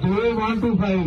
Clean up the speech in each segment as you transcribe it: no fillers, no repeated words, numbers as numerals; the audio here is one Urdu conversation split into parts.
2-1-2-5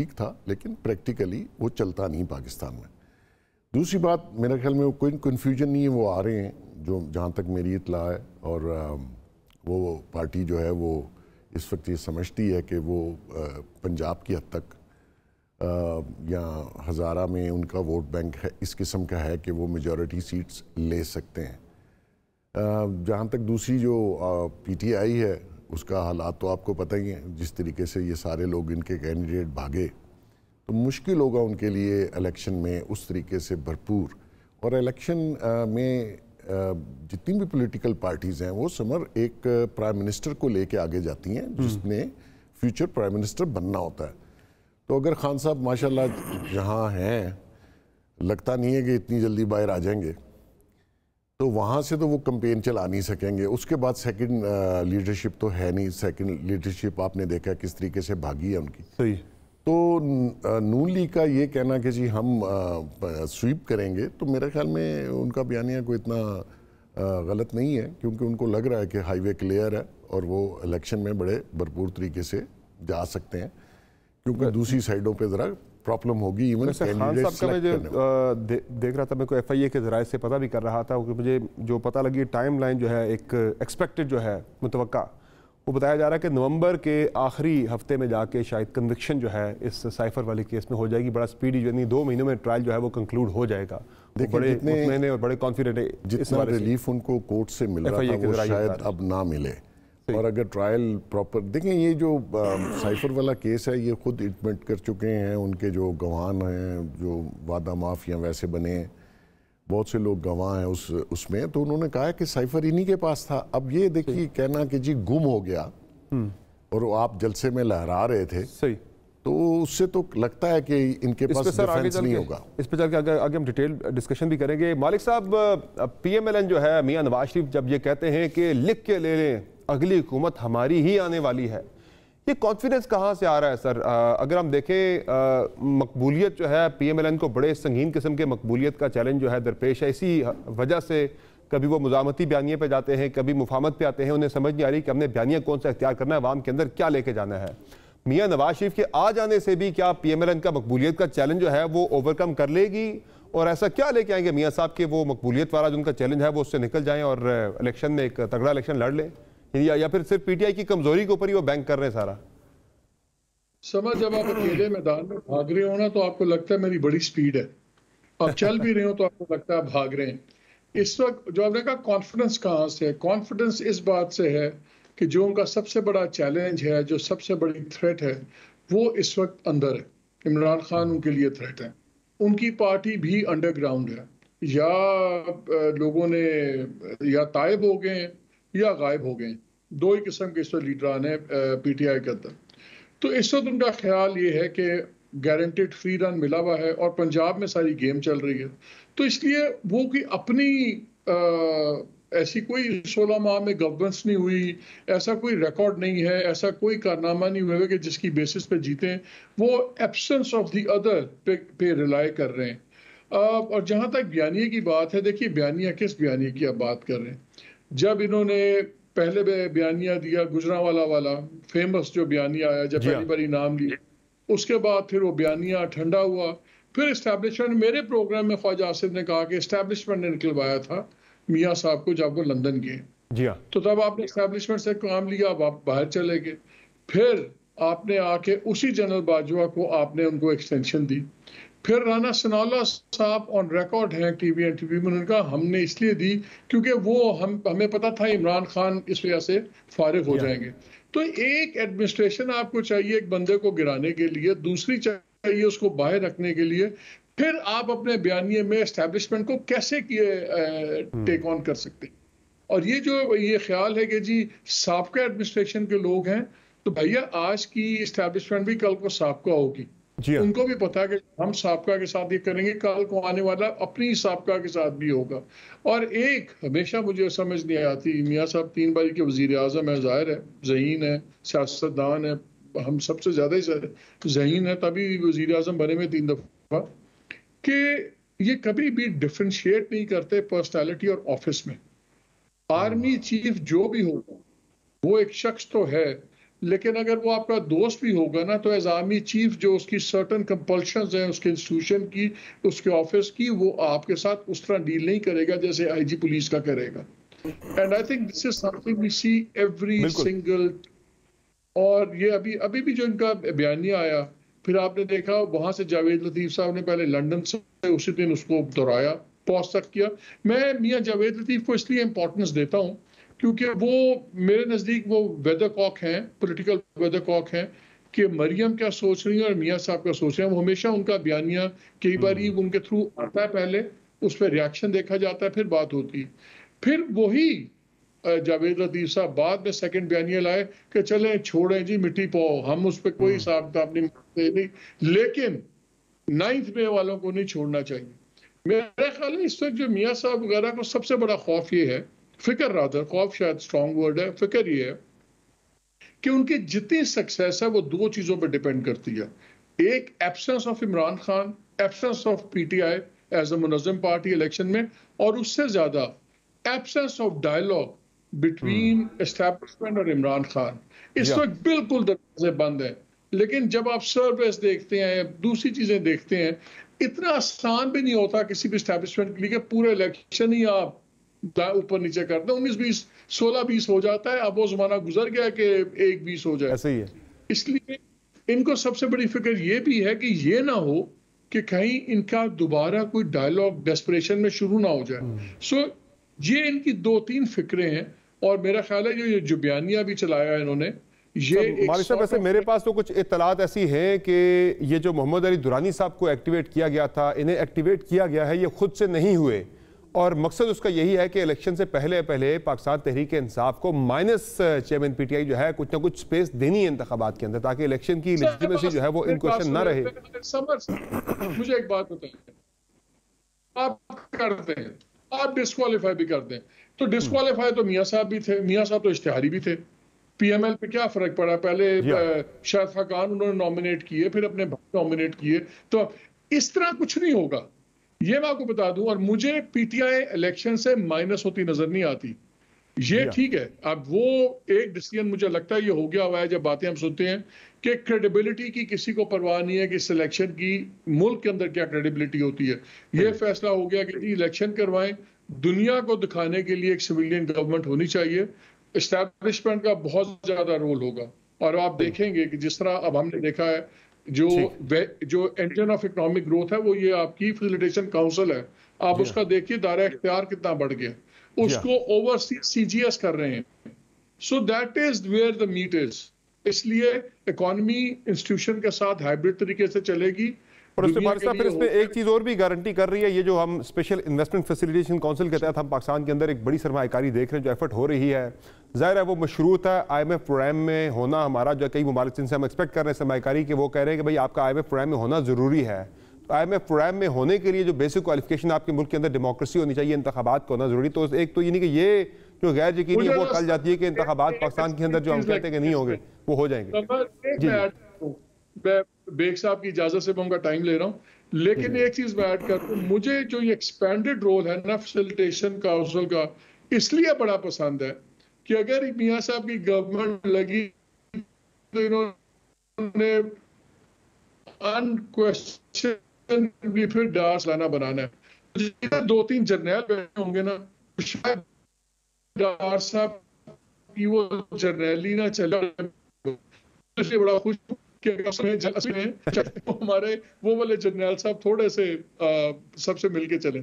ٹھیک تھا لیکن پریکٹیکلی وہ چلتا نہیں پاکستان میں. دوسری بات میرے خیال میں کوئی کنفیوژن نہیں ہے, وہ آ رہے ہیں جو جہاں تک میری اطلاع ہے, اور وہ پارٹی جو ہے وہ اس وقت یہ سمجھتی ہے کہ وہ پنجاب کی حد تک یا ہزارہ میں ان کا ووٹ بینک ہے اس قسم کا ہے کہ وہ میجورٹی سیٹس لے سکتے ہیں. جہاں تک دوسری جو پی ٹی آئی ہے اس کا حالات تو آپ کو پتہ ہی ہیں, جس طریقے سے یہ سارے لوگ ان کے کینڈیڈیٹ بھاگے تو مشکل ہوگا ان کے لیے الیکشن میں اس طریقے سے بھرپور. اور الیکشن میں جتنی بھی پولیٹیکل پارٹیز ہیں وہ سمر ایک پرائم منسٹر کو لے کے آگے جاتی ہیں جس نے فیوچر پرائم منسٹر بننا ہوتا ہے. تو اگر خان صاحب ماشاءاللہ جہاں ہیں, لگتا نہیں ہے کہ اتنی جلدی باہر آ جائیں گے, تو وہاں سے تو وہ کمپین چلا نہیں سکیں گے. اس کے بعد سیکنڈ لیڈرشپ تو ہے نہیں, سیکنڈ لیڈرشپ آپ نے دیکھا کس طریقے سے بھاگی ہے ان کی. صحیح. تو نون لیگ کا یہ کہنا کہ جی ہم سویپ کریں گے, تو میرے خیال میں ان کا بیانیہ کوئی اتنا غلط نہیں ہے, کیونکہ ان کو لگ رہا ہے کہ ہائی وے کلیئر ہے اور وہ الیکشن میں بڑے بھرپور طریقے سے جا سکتے ہیں, کیونکہ دوسری سائڈوں پہ ذرا پرابلم ہوگی. ایون خان صاحب کا میں جو دیکھ رہا تھا, میں کو ایف آئی اے کے ذرائع سے پتہ بھی کر رہا تھا, کہ مجھے جو پتہ لگی ٹائم لائن جو ہے ایک ایکسپیکٹڈ جو ہے متوقع, وہ بتایا جا رہا ہے کہ نومبر کے آخری ہفتے میں جا کے شاید کنوکشن جو ہے اس سائفر والے کیس میں ہو جائے گی. بڑا سپیڈی, یعنی 2 مہینوں میں ٹرائل جو ہے وہ کنکلوڈ ہو جائے گا. بڑے مطمئن اور بڑے کانفیڈنٹ ہے. جتنا ریلیف ان کو کورٹ سے مل رہا تھا وہ شاید اب نہ ملے. اور اگر ٹرائل پراپر دیکھیں, یہ جو سائفر والا کیس ہے یہ خود ایڈمٹ کر چکے ہیں ان کے جو گواہ ہیں, جو وعدہ مافیا ویسے بنے ہیں, بہت سے لوگ گواہ ہیں اس میں, تو انہوں نے کہا کہ سائفر انہی کے پاس تھا. اب یہ دیکھیے کہنا کہ جی گم ہو گیا اور آپ جلسے میں لہرا رہے تھے, صحیح, تو اس سے تو لگتا ہے کہ ان کے پاس ڈیفنس نہیں ہوگا. اس پہ چل کے آگے ہم ڈیٹیل ڈسکشن بھی کریں گے. مالک صاحب, پی ایم ایل این جو ہے میاں نواز شریف جب یہ کہتے ہیں کہ لکھ کے لے لیں اگلی حکومت ہماری ہی آنے والی ہے, یہ کانفیڈنس کہاں سے آ رہا ہے سر؟ اگر ہم دیکھیں مقبولیت جو ہے پی ایم ایل این کو بڑے سنگین قسم کے مقبولیت کا چیلنج جو ہے درپیش ہے, اسی وجہ سے کبھی وہ مزاحمتی بیانیے پہ جاتے ہیں, کبھی مفاہمت پہ آتے ہیں, انہیں سمجھ نہیں آ رہی کہ ہم نے بیانیہ کون سا اختیار کرنا ہے, عوام کے اندر کیا لے کے جانا ہے. میاں نواز شریف کے آ جانے سے بھی کیا پی ایم ایل این کا مقبولیت کا چیلنج جو ہے وہ اوورکم کر لے گی, اور ایسا کیا لے کے آئیں گے میاں صاحب کہ وہ مقبولیت والا جو ان کا چیلنج ہے وہ اس سے نکل جائیں اور الیکشن میں ایک تگڑا الیکشن لڑ لیں, یا پھر صرف پی ٹی آئی کی کمزوری کے اوپر ہی وہ بینک کر رہے ہیں سارا؟ سمجھ, جب آپ اکیلے میدان میں بھاگ رہے ہو نا تو آپ کو لگتا ہے میری بڑی سپیڈ ہے, آپ چل بھی رہے ہو تو آپ کو لگتا ہے بھاگ رہے ہیں. اس وقت جو آپ نے کہا کانفیڈنس کہاں سے ہے, کانفیڈنس اس بات سے ہے کہ جو ان کا سب سے بڑا چیلنج ہے, جو سب سے بڑی تھریٹ ہے, وہ اس وقت اندر ہے. عمران خان ان کے لیے تھریٹ ہے. ان کی پارٹی بھی انڈر گراؤنڈ ہے, یا لوگوں نے یا تائب ہو گئے ہیں یا غائب ہو گئے ہیں, 2 ہی قسم کے اس وقت لیڈران ہیں پی ٹی آئی کے اندر. تو اس وقت ان کا خیال یہ ہے کہ گارنٹیڈ فری رن ملا ہوا ہے اور پنجاب میں ساری گیم چل رہی ہے, تو اس لیے وہ کی اپنی ایسی کوئی 16 ماہ میں گورننس نہیں ہوئی, ایسا کوئی ریکارڈ نہیں ہے, ایسا کوئی کارنامہ نہیں ہوا کہ جس کی بیسس پہ جیتے ہیں. وہ ایبسنس آف دی ادر پہ ریلائی کر رہے ہیں. اور جہاں تک بیانیے کی بات ہے, دیکھیے بیانیہ کس بیانیے کی آپ بات کر رہے ہیں. جب انہوں نے پہلے بیانیہ دیا گجرانوالا والا فیمس جو بیانیہ آیا, جب پہلی باری نام لیا, اس کے بعد پھر وہ بیانیہ ٹھنڈا ہوا. پھر اسٹیبلشمنٹ, میرے پروگرام میں خواجہ آصف نے کہا کہ اسٹیبلشمنٹ نے نکلوایا تھا میاں صاحب کو جب وہ لندن گئے. جی ہاں, تو تب آپ نے اسٹیبلشمنٹ سے کام لیا, اب آپ باہر چلے گئے. پھر آپ نے آ کے اسی جنرل باجوہ کو آپ نے ان کو ایکسٹینشن دی. پھر رانا ثناءاللہ صاحب آن ریکارڈ ہیں ٹی وی میں, انہوں نے کہا ہم نے اس لیے دی کیونکہ وہ ہمیں پتا تھا عمران خان اس وجہ سے فارغ ہو جائیں گے. تو ایک ایڈمنسٹریشن آپ کو چاہیے ایک بندے کو گرانے کے لیے, دوسری چاہیے اس کو باہر رکھنے کے لیے. پھر آپ اپنے بیانیے میں اسٹیبلشمنٹ کو کیسے ٹیک آن کر سکتے ہیں. اور یہ خیال ہے کہ جی سابقہ ایڈمنسٹریشن کے لوگ ہیں, تو بھیا آج کی اسٹیبلشمنٹ بھی کل کو سابقہ ہوگی. ان کو بھی پتا کہ ہم سابقہ کے ساتھ یہ کریں گے, کل کو آنے والا اپنی سابقہ کے ساتھ بھی ہوگا. اور ایک ہمیشہ مجھے سمجھ نہیں آتی, میاں صاحب 3 باری کے وزیر اعظم ہے, ظاہر ہے ذہین ہے, سیاستدان ہے, ہم سب سے زیادہ ہی ذہین ہے, تبھی وزیر اعظم بنے میں 3 دفعہ, کہ یہ کبھی بھی ڈفرینشیٹ نہیں کرتے پرسنالٹی اور آفس میں. آرمی چیف جو بھی ہوگا وہ ایک شخص تو ہے, لیکن اگر وہ آپ کا دوست بھی ہوگا نا تو ایز آرمی چیف جو اس کی سرٹن کمپلشنز ہیں اس کے انسٹیٹیوشن کی, اس کے آفس کی, وہ آپ کے ساتھ اس طرح ڈیل نہیں کرے گا جیسے آئی جی پولیس کا کرے گا. And I think this is something we see every single. اور یہ ابھی بھی جو ان کا بیانیہ آیا, پھر آپ نے دیکھا وہاں سے جاوید لطیف صاحب نے پہلے لندن سے اسی دن اس کو دہرایا, پوسٹ تک کیا. میں میاں جاوید لطیف کو اس لیے امپورٹنس دیتا ہوں کیونکہ وہ میرے نزدیک وہ ویدر کاک ہیں, پولیٹیکل ویدر کاک ہیں, کہ مریم کیا سوچ رہی ہیں اور میاں صاحب کیا سوچ رہے ہیں. وہ ہمیشہ ان کا بیانیہ کئی بار ان کے تھرو آتا ہے, پہلے اس پہ ریاکشن دیکھا جاتا ہے, پھر بات ہوتی ہے. پھر وہی جاوید لطیف صاحب بعد میں سیکنڈ بیانیہ لائے کہ چلیں چھوڑیں جی مٹی پاؤ, ہم اس پہ کوئی حساب کتاب نہیں مانتے نہیں, لیکن 9th مئی والوں کو نہیں چھوڑنا چاہیے. میرا خیال ہے اس وقت جو میاں صاحب وغیرہ کو سب سے بڑا خوف یہ ہے, فکر رادر, خوف شاید اسٹرانگ ورڈ ہے, فکر یہ ہے کہ ان کی جتنی سکسیس ہے وہ دو چیزوں پہ ڈیپینڈ کرتی ہے. ایک absence of Imran Khan, absence of P T I as a منظم پارٹی الیکشن میں, اور اس سے زیادہ absence of dialogue between establishment اور عمران خان. اس وقت بالکل دروازے بند ہیں. لیکن جب آپ سروس دیکھتے ہیں, دوسری چیزیں دیکھتے ہیں, اتنا آسان بھی نہیں ہوتا کسی بھی اسٹیبلشمنٹ کے لیے کہ پورے الیکشن ہی آپ اوپر نیچے کرتے ہیں. 19-20 16-20 ہو جاتا ہے. اب وہ زمانہ گزر گیا کہ 1-20 ہو جائے. ایسا ہی ہے. اس لیے ان کو سب سے بڑی فکر یہ بھی ہے کہ یہ نہ ہو کہ کہیں ان کا دوبارہ کوئی ڈائلاگ ڈیسپریشن میں شروع نہ ہو جائے. سو یہ ان کی 2-3 فکریں ہیں. اور میرا خیال ہے یہ جو بیانیہ بھی چلایا انہوں نے, یہ مالک صاحب ویسے میرے پاس تو کچھ اطلاعات ایسی ہیں کہ یہ جو محمد علی درانی صاحب کو ایکٹیویٹ کیا گیا تھا, انہیں ایکٹیویٹ کیا گیا ہے, یہ خود سے نہیں ہوئے, اور مقصد اس کا یہی ہے کہ الیکشن سے پہلے پاکستان تحریک انصاف کو minus chairman P T I جو ہے کچھ نہ کچھ سپیس دینی ہے انتخابات کے اندر, تاکہ الیکشن کی لیجیٹیمیسی جو ہے وہ ان کوشچن نہ رہے. مجھے ایک بات بتائیں, آپ کرتے ہیں, آپ ڈسکوالیفائی بھی کرتے ہیں, تو ڈسکوالیفائی تو میاں صاحب بھی تھے, میاں صاحب تو اشتہاری بھی تھے. پی ایم ایل پہ کیا فرق پڑا, پہلے شاہد خاقان انہوں نے نامنیٹ کیے, پھر اپنے بھائی نامنیٹ کیے. تو اس طرح کچھ نہیں ہوگا, یہ میں آپ کو بتا دوں. اور مجھے پی ٹی آئی الیکشن سے مائنس ہوتی نظر نہیں آتی. یہ ٹھیک ہے, اب وہ ایک ڈیسیژن مجھے لگتا ہے یہ ہو گیا ہوا ہے, جب باتیں ہم سنتے ہیں کہ کریڈیبلٹی کی کسی کو پرواہ نہیں ہے کہ اس الیکشن کی ملک کے اندر کیا کریڈیبلٹی ہوتی ہے. یہ فیصلہ ہو گیا کہ الیکشن کروائیں, دنیا کو دکھانے کے لیے ایک سویلین گورنمنٹ ہونی چاہیے. اسٹیبلشمنٹ کا بہت زیادہ رول ہوگا. اور آپ دیکھیں گے کہ جس طرح اب ہم نے دیکھا ہے جو انجن آف اکنامک گروتھ ہے وہ یہ آپ کی فیسیلیٹیشن کاؤنسل ہے. آپ اس کا دیکھیے دائرہ اختیار کتنا بڑھ گیا, اس کو اوور سی جی ایس کر رہے ہیں. So that is where the meat is. اس لیے اکانومی انسٹیٹیوشن کے ساتھ ہائبرڈ طریقے سے چلے گی. اور اس سے پاکستان پھر اس پہ ایک چیز اور بھی گارنٹی کر رہی ہے, یہ جو ہم اسپیشل انویسٹمنٹ فیسیلیٹیشن کونسل کے تحت ہم پاکستان کے اندر ایک بڑی سرمایہ کاری دیکھ رہے ہیں جو ایفرٹ ہو رہی ہے, ظاہر ہے وہ مشروط ہے آئی ایم ایف پروگرام میں ہونا. ہمارا جو کئی ممالک جن سے ہم ایکسپیکٹ کر رہے ہیں سرمایہ کاری کہ وہ کہہ رہے ہیں کہ بھائی آپ کا آئی ایم ایف پروگرام میں ہونا ضروری ہے. تو آئی ایم ایف پروگرام میں ہونے کے لیے جو بیسک کوالیفیکیشن آپ کے ملک کے اندر ڈیموکریسی ہونی چاہیے, انتخابات کو ہونا ضروری. تو ایک تو یہ نہیں کہ یہ جو غیر یقینی ہے وہ ٹل جاتی ہے کہ انتخابات پاکستان کے اندر جو ہم کہتے ہیں کہ نہیں ہوں گے وہ ہو جائیں گے. بیگ صاحب کی اجازت سے میں ان کا ٹائم لے رہا ہوں, لیکن ایک چیز میں ایڈ کرتا ہوں, مجھے جو یہ ایکسپینڈڈ رول ہے نا فیسیلیٹیشن کاؤنسل کا, اس لیے بڑا پسند ہے کہ اگر میاں صاحب کی گورنمنٹ لگی تو انہوں نے انکویسچنلی پھر ڈارس لانا بنانا ہے. 2-3 جرنیل بیٹھے ہوں گے نا, شاید ڈار صاحب کی وہ جرنیلی نہ چلے. اس لیے بڑا خوش کہ ہمارے وہ والے جرنیل صاحب تھوڑے سے سب سے مل کے چلیں.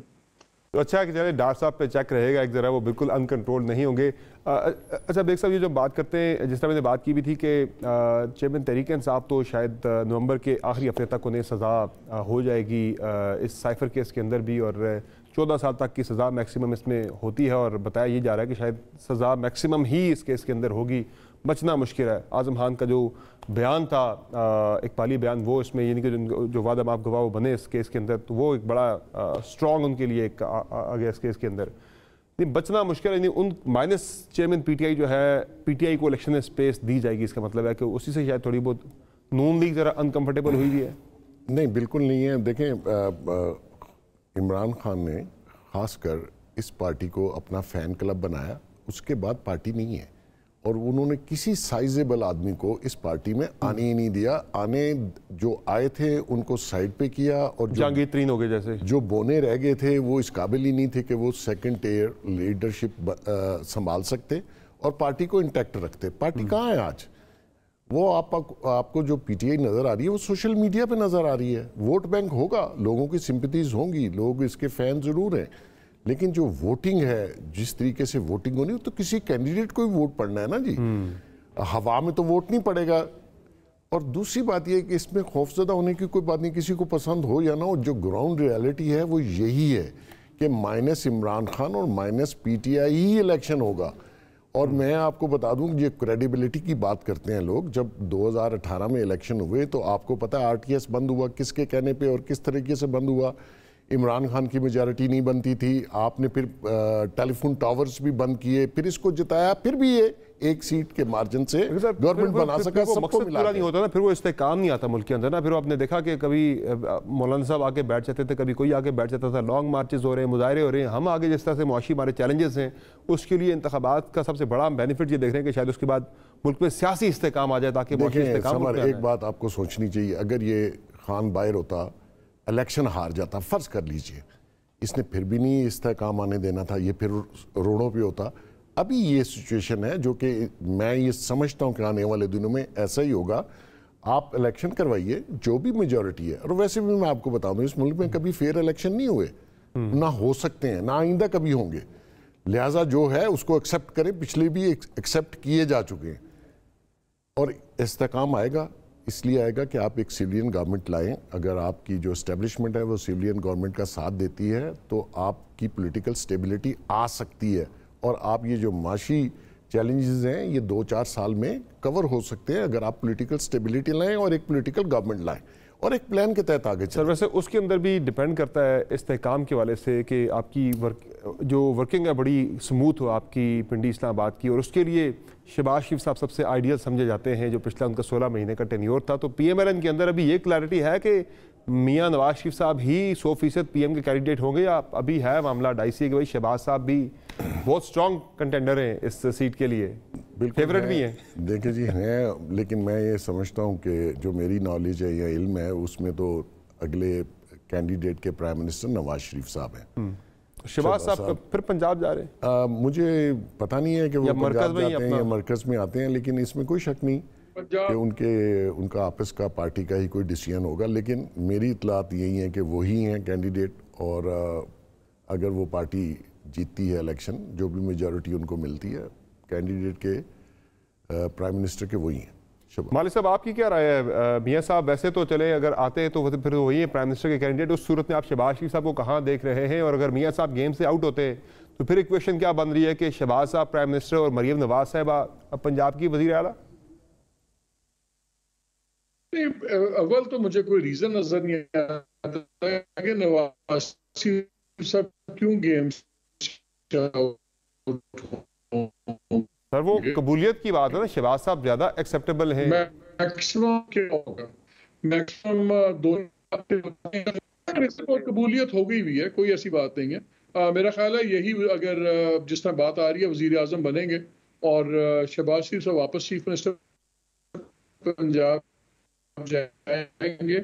تو اچھا کہ چلے ڈار صاحب پہ چیک رہے گا ایک ذرا, وہ بالکل انکنٹرول نہیں ہوں گے. اچھا بیگ صاحب یہ جو بات کرتے ہیں, جس طرح میں نے بات کی بھی تھی کہ چیئرمین تحریک انصاف تو شاید نومبر کے آخری ہفتے تک انہیں سزا ہو جائے گی اس سائفر کیس کے اندر بھی, اور 14 سال تک کی سزا میکسیمم اس میں ہوتی ہے, اور بتایا یہ جا رہا ہے کہ شاید سزا میکسیمم ہی اس کیس کے اندر ہوگی, بچنا مشکل ہے. اعظم خان کا جو بیان تھا اقبالی بیان, وہ اس میں یعنی کہ جو وعدہ معاف گواہ وہ بنے اس کیس کے اندر, تو وہ ایک بڑا اسٹرانگ ان کے لیے ایک آ گیا اس کیس کے اندر. نہیں بچنا مشکل ہے, یعنی ان minus chairman P T I جو ہے, پی ٹی آئی کو الیکشن میں اسپیس دی جائے گی, اس کا مطلب ہے کہ اسی سے شاید تھوڑی بہت نون لیگ ذرا انکمفرٹیبل ہوئی بھی ہے. نہیں بالکل نہیں ہے. دیکھیں عمران خان نے خاص کر اس پارٹی کو اپنا فین کلب بنایا, اس کے بعد پارٹی نہیں ہے. اور انہوں نے کسی سائزیبل آدمی کو اس پارٹی میں آنے ہی نہیں دیا. آنے جو آئے تھے ان کو سائڈ پہ کیا, اور جہانگیر ترین ہو گئے جیسے جو بونے رہ گئے تھے وہ اس قابل ہی نہیں تھے کہ وہ سیکنڈ ٹیئر لیڈرشپ سنبھال سکتے اور پارٹی کو انٹیکٹ رکھتے. پارٹی کہاں ہے آج؟ وہ آپ کو جو پی ٹی آئی نظر آ رہی ہے وہ سوشل میڈیا پہ نظر آ رہی ہے. ووٹ بینک ہوگا, لوگوں کی سمپتیز ہوں گی, لوگ اس کے فین ضرور ہیں, لیکن جو ووٹنگ ہے جس طریقے سے ووٹنگ ہونی تو کسی کینڈیڈیٹ کو ہی ووٹ پڑنا ہے نا جی, ہوا میں تو ووٹ نہیں پڑے گا. اور دوسری بات یہ ہے کہ اس میں خوفزدہ ہونے کی کوئی بات نہیں, کسی کو پسند ہو یا نہ ہو, جو گراؤنڈ ریالٹی ہے وہ یہی ہے کہ مائنس عمران خان اور مائنس پی ٹی آئی ہی الیکشن ہوگا. اور میں آپ کو بتا دوں کہ یہ کریڈیبلٹی کی بات کرتے ہیں لوگ. جب 2018 میں الیکشن ہوئے تو آپ کو پتا آر ٹی ایس بند ہوا کس کے کہنے پہ اور کس طریقے سے بند ہوا. عمران خان کی میجارٹی نہیں بنتی تھی, آپ نے پھر ٹیلی فون ٹاورز بھی بند کیے, پھر اس کو جتایا, پھر بھی یہ ایک سیٹ کے مارجن سے گورنمنٹ بنا سکا. سب کو ملا نہیں ہوتا نا, پھر وہ استحکام نہیں آتا ملک کے اندر نا. پھر آپ نے دیکھا کہ کبھی مولانا صاحب آ کے بیٹھ جاتے تھے, کبھی کوئی آ کے بیٹھ جاتا تھا, لانگ مارچز ہو رہے ہیں, مظاہرے ہو رہے ہیں. ہم آگے جس طرح سے معاشی ہمارے چیلنجز ہیں اس کے لیے انتخابات کا سب سے بڑا بینیفٹ یہ دیکھ رہے ہیں کہ شاید اس کے بعد ملک میں سیاسی استحکام آ جائے تاکہ معاشی استحکام. ایک بات آپ کو سوچنی چاہیے, اگر یہ خان باہر ہوتا, الیکشن ہار جاتا, فرض کر لیجئے, اس نے پھر بھی نہیں استحکام آنے دینا تھا, یہ پھر روڑوں پہ ہوتا. ابھی یہ سچویشن ہے جو کہ میں یہ سمجھتا ہوں کہ آنے والے دنوں میں ایسا ہی ہوگا. آپ الیکشن کروائیے, جو بھی میجورٹی ہے, اور ویسے بھی میں آپ کو بتا دوں اس ملک میں کبھی فیئر الیکشن نہیں ہوئے, نہ ہو سکتے ہیں, نہ آئندہ کبھی ہوں گے. لہٰذا جو ہے اس کو ایکسیپٹ کریں, پچھلے بھی ایکسیپٹ کیے جا چکے ہیں. اور استحکام آئے گا اس لیے آئے گا کہ آپ ایک سویلین گورنمنٹ لائیں. اگر آپ کی جو اسٹیبلشمنٹ ہے وہ سویلین گورنمنٹ کا ساتھ دیتی ہے تو آپ کی پولیٹیکل سٹیبلٹی آ سکتی ہے, اور آپ یہ جو معاشی چیلنجز ہیں یہ 2-4 سال میں کور ہو سکتے ہیں اگر آپ پولیٹیکل سٹیبلٹی لائیں اور ایک پولیٹیکل گورنمنٹ لائیں اور ایک پلان کے تحت آگے چلیں. سر ویسے اس کے اندر بھی ڈیپینڈ کرتا ہے استحکام کے والے سے کہ آپ کی جو ورکنگ ہے بڑی سموتھ ہو آپ کی پنڈی اسلام آباد کی, اور اس کے لیے شہباز شریف صاحب سب سے آئیڈیل سمجھے جاتے ہیں جو پچھلا ان کا 16 مہینے کا ٹینیور تھا. تو پی ایم ایل این کے اندر ابھی یہ کلیئرٹی ہے کہ میاں نواز شریف صاحب ہی 100% پی ایم کے کینڈیڈیٹ ہوں گے, یا ابھی ہے معاملہ ڈائسی کہ بھائی شہباز صاحب بھی بہت سٹرونگ کنٹینڈر ہیں اس سیٹ کے لیے, فیورٹ بھی ہیں؟ دیکھیں جی ہیں, لیکن میں یہ سمجھتا ہوں کہ جو میری نالج ہے یا علم ہے اس میں تو اگلے کینڈیڈیٹ کے پرائم منسٹر نواز شریف صاحب ہیں. شہباز صاحب پھر پنجاب جا رہے ہیں؟ مجھے پتہ نہیں ہے کہ وہ پنجاب جاتے ہیں یا مرکز میں آتے ہیں, لیکن اس میں کوئی شک نہیں کہ ان کا آپس کا پارٹی کا ہی کوئی ڈیسیژن ہوگا. لیکن میری اطلاعات یہی ہیں کہ وہی ہیں کینڈیڈیٹ, اور اگر وہ پارٹی جیتتی ہے الیکشن, جو بھی میجورٹی ان کو ملتی ہے, کینڈیڈیٹ کے پرائم منسٹر کے وہی ہیں. مالک صاحب آپ کی کیا رائے ہے؟ میاں صاحب ویسے تو چلے اگر آتے ہیں تو پھر وہی ہیں پرائم منسٹر کے کینڈیڈیٹ, اس صورت میں آپ شہباز شریف صاحب کو کہاں دیکھ رہے ہیں؟ اور اگر میاں صاحب گیم سے آؤٹ ہوتے تو پھر ایکویشن کیا بن رہی ہے کہ شہباز صاحب پرائم منسٹر اور مریم نواز صاحبہ اب پنجاب کی وزیر اعلیٰ؟ اول تو مجھے کوئی ریزن نظر نہیں آتا کہ نواز شریف صاحب کیوں گیم سر وہ قبولیت کی بات ہے نا, شہباز صاحب زیادہ ایکسیپٹیبل ہیں. میکسیمم کیا ہوگا, میکسیمم قبولیت ہو گئی بھی ہے, کوئی ایسی بات نہیں ہے. میرا خیال ہے یہی اگر جس طرح بات آ رہی ہے وزیر اعظم بنیں گے اور شہباز شریف صاحب واپس چیف منسٹر پنجاب جائیں گے.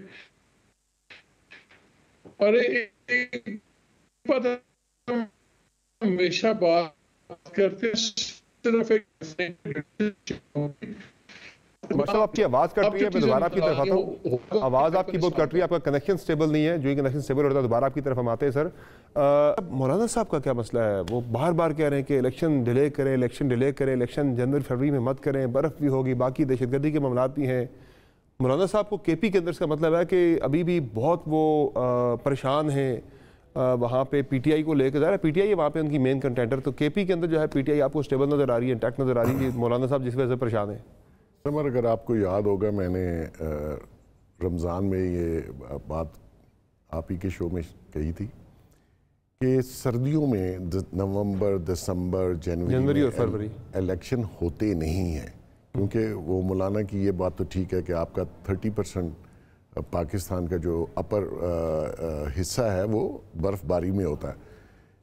اور ہمیشہ بات کرتے ماشاء اللہ آپ کی آواز کٹ رہی ہے, میں دوبارہ آپ کی طرف آتا ہوں. آواز آپ کی بہت کٹ رہی ہے, آپ کا کنیکشن سٹیبل نہیں ہے. جو ہی کنیکشن سٹیبل ہوتا ہے دوبارہ آپ کی طرف ہم آتے ہیں. سر مولانا صاحب کا کیا مسئلہ ہے؟ وہ بار بار کہہ رہے ہیں کہ الیکشن ڈیلے کریں, الیکشن ڈیلے کریں, الیکشن جنوری فروری میں مت کریں, برف بھی ہوگی, باقی دہشت گردی کے معاملات بھی ہیں. مولانا صاحب کو کے پی کے اندر اس کا مطلب ہے کہ ابھی بھی بہت وہ پریشان ہیں وہاں پہ پی ٹی آئی کو لے کے. ظاہر ہے پی ٹی آئی ہے وہاں پہ ان کی مین کنٹینڈر, تو کے پی کے اندر جو ہے پی ٹی آئی آپ کو اسٹیبل نظر آ رہی ہے, انٹیکٹ نظر آ رہی ہے. مولانا صاحب جس وجہ سے پریشان ہیں. سمر اگر آپ کو یاد ہوگا میں نے رمضان میں یہ بات آپ ہی کے شو میں کہی تھی کہ سردیوں میں نومبر, دسمبر, جنوری اور فروری الیکشن ہوتے نہیں ہیں, کیونکہ وہ مولانا کی یہ بات تو ٹھیک ہے کہ آپ کا 30% پاکستان کا جو اپر حصہ ہے وہ برف باری میں ہوتا ہے,